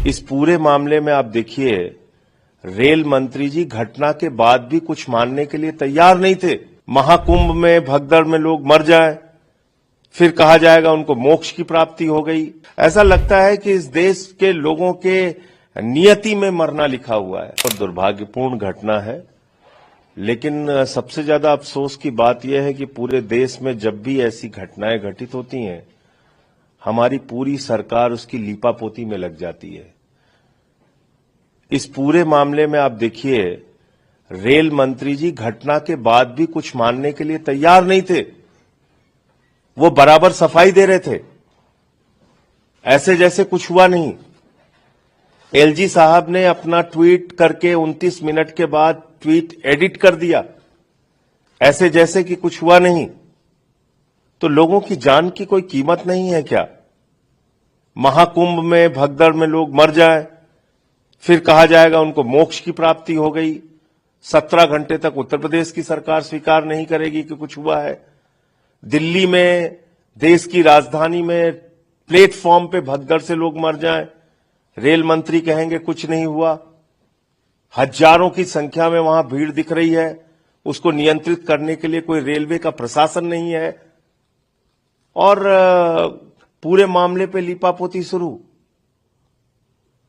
इस पूरे मामले में आप देखिए, रेल मंत्री जी घटना के बाद भी कुछ मानने के लिए तैयार नहीं थे। महाकुंभ में भगदड़ में लोग मर जाएं, फिर कहा जाएगा उनको मोक्ष की प्राप्ति हो गई। ऐसा लगता है कि इस देश के लोगों के नियति में मरना लिखा हुआ है। और दुर्भाग्यपूर्ण घटना है, लेकिन सबसे ज्यादा अफसोस की बात यह है कि पूरे देश में जब भी ऐसी घटनाएं घटित होती हैं, हमारी पूरी सरकार उसकी लीपापोती में लग जाती है। इस पूरे मामले में आप देखिए, रेल मंत्री जी घटना के बाद भी कुछ मानने के लिए तैयार नहीं थे। वो बराबर सफाई दे रहे थे, ऐसे जैसे कुछ हुआ नहीं। एलजी साहब ने अपना ट्वीट करके 29 मिनट के बाद ट्वीट एडिट कर दिया, ऐसे जैसे कि कुछ हुआ नहीं। तो लोगों की जान की कोई कीमत नहीं है क्या? महाकुंभ में भगदड़ में लोग मर जाएं, फिर कहा जाएगा उनको मोक्ष की प्राप्ति हो गई। 17 घंटे तक उत्तर प्रदेश की सरकार स्वीकार नहीं करेगी कि कुछ हुआ है। दिल्ली में, देश की राजधानी में प्लेटफॉर्म पे भगदड़ से लोग मर जाएं, रेल मंत्री कहेंगे कुछ नहीं हुआ। हजारों की संख्या में वहां भीड़ दिख रही है, उसको नियंत्रित करने के लिए कोई रेलवे का प्रशासन नहीं है, और पूरे मामले पे लीपापोती शुरू।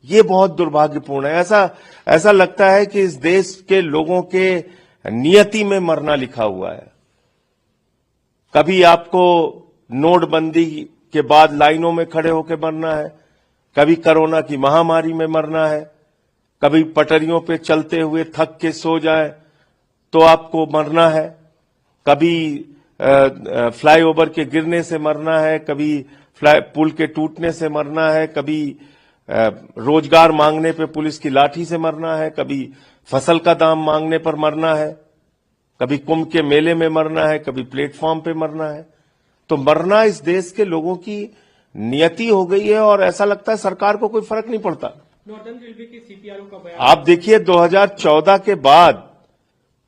ये बहुत दुर्भाग्यपूर्ण है। ऐसा लगता है कि इस देश के लोगों के नियति में मरना लिखा हुआ है। कभी आपको नोटबंदी के बाद लाइनों में खड़े होकर मरना है, कभी कोरोना की महामारी में मरना है, कभी पटरियों पे चलते हुए थक के सो जाए तो आपको मरना है, कभी फ्लाईओवर के गिरने से मरना है, कभी पुल के टूटने से मरना है, कभी रोजगार मांगने पे पुलिस की लाठी से मरना है, कभी फसल का दाम मांगने पर मरना है, कभी कुंभ के मेले में मरना है, कभी प्लेटफॉर्म पे मरना है। तो मरना इस देश के लोगों की नियति हो गई है, और ऐसा लगता है सरकार को कोई फर्क नहीं पड़ता। नॉर्दर्न रेलवे के सीपीआरओ का बयान, आप देखिए 2014 के बाद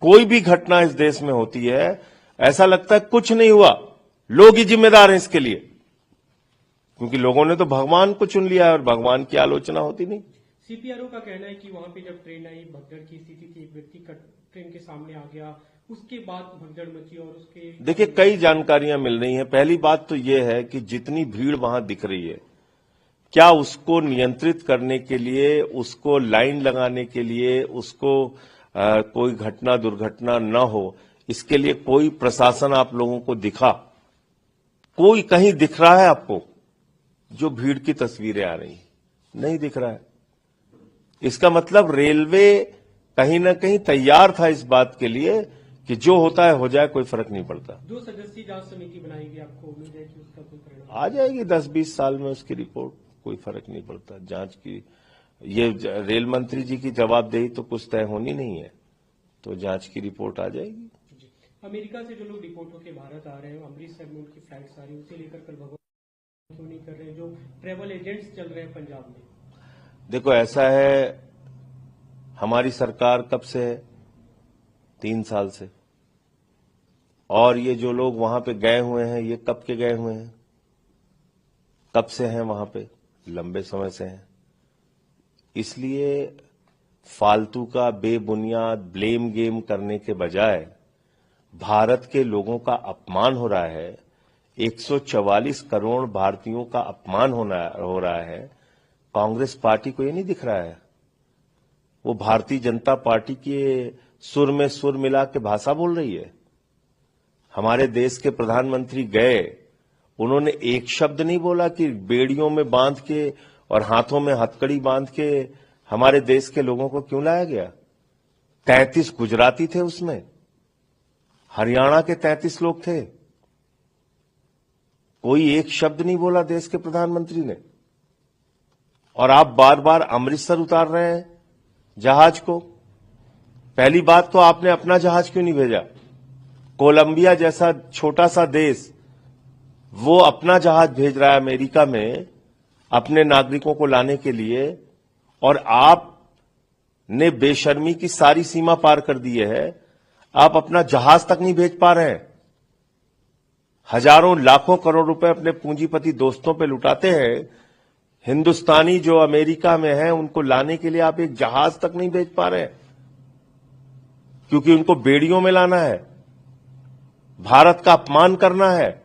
कोई भी घटना इस देश में होती है, ऐसा लगता है कुछ नहीं हुआ, लोग ही जिम्मेदार हैं इसके लिए, क्योंकि लोगों ने तो भगवान को चुन लिया है और भगवान की आलोचना होती नहीं। सीपीआरओ का कहना है कि वहां पे जब ट्रेन आई, भगदड़ की स्थिति थी, एक व्यक्ति ट्रेन के सामने आ गया, उसके बाद भगदड़ मची। और उसके देखिए, कई जानकारियां मिल रही हैं। पहली बात तो यह है कि जितनी भीड़ वहां दिख रही है, क्या उसको नियंत्रित करने के लिए, उसको लाइन लगाने के लिए, उसको कोई घटना दुर्घटना न हो, इसके लिए कोई प्रशासन आप लोगों को दिखा? कोई कहीं दिख रहा है आपको जो भीड़ की तस्वीरें आ रही? नहीं दिख रहा है। इसका मतलब रेलवे कहीं ना कहीं तैयार था इस बात के लिए कि जो होता है हो जाए, कोई फर्क नहीं पड़ता। 2 सदस्यीय जांच समिति बनाई गई, आपको उम्मीद है कि उसका कोई परिणाम आ जाएगी 10-20 साल में उसकी रिपोर्ट, कोई फर्क नहीं पड़ता। जांच की ये रेल मंत्री जी की जवाबदेही तो कुछ तय होनी नहीं है, तो जांच की रिपोर्ट आ जाएगी। अमेरिका से जो लोग डिपोर्ट होकर भारत आ रहे हैं, अमृतसर में उनकी फ्लाइट्स आ रही है, उसे लेकर कल भगवान क्यों नहीं कर रहे हैं जो ट्रेवल एजेंट्स चल रहे हैं पंजाब में? देखो, ऐसा है, हमारी सरकार कब से है? 3 साल से। और ये जो लोग वहां पे गए हुए हैं, ये कब के गए हुए हैं? कब से हैं वहां पे? लंबे समय से हैं। इसलिए फालतू का बेबुनियाद ब्लेम गेम करने के बजाय भारत के लोगों का अपमान हो रहा है, 144 करोड़ भारतीयों का अपमान हो रहा है। कांग्रेस पार्टी को ये नहीं दिख रहा है? वो भारतीय जनता पार्टी के सुर में सुर मिला के भाषा बोल रही है। हमारे देश के प्रधानमंत्री गए, उन्होंने एक शब्द नहीं बोला कि बेड़ियों में बांध के और हाथों में हथकड़ी बांध के हमारे देश के लोगों को क्यों लाया गया। 33 गुजराती थे उसमें, हरियाणा के 33 लोग थे। कोई एक शब्द नहीं बोला देश के प्रधानमंत्री ने, और आप बार बार अमृतसर उतार रहे हैं जहाज को। पहली बात तो आपने अपना जहाज क्यों नहीं भेजा? कोलंबिया जैसा छोटा सा देश वो अपना जहाज भेज रहा है अमेरिका में अपने नागरिकों को लाने के लिए, और आपने बेशर्मी की सारी सीमा पार कर दी है। आप अपना जहाज तक नहीं भेज पा रहे हैं। हजारों लाखों करोड़ रुपए अपने पूंजीपति दोस्तों पे लुटाते हैं, हिंदुस्तानी जो अमेरिका में है उनको लाने के लिए आप एक जहाज तक नहीं भेज पा रहे हैं, क्योंकि उनको बेड़ियों में लाना है, भारत का अपमान करना है,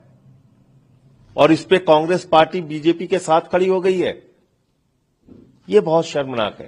और इस पे कांग्रेस पार्टी बीजेपी के साथ खड़ी हो गई है। ये बहुत शर्मनाक है।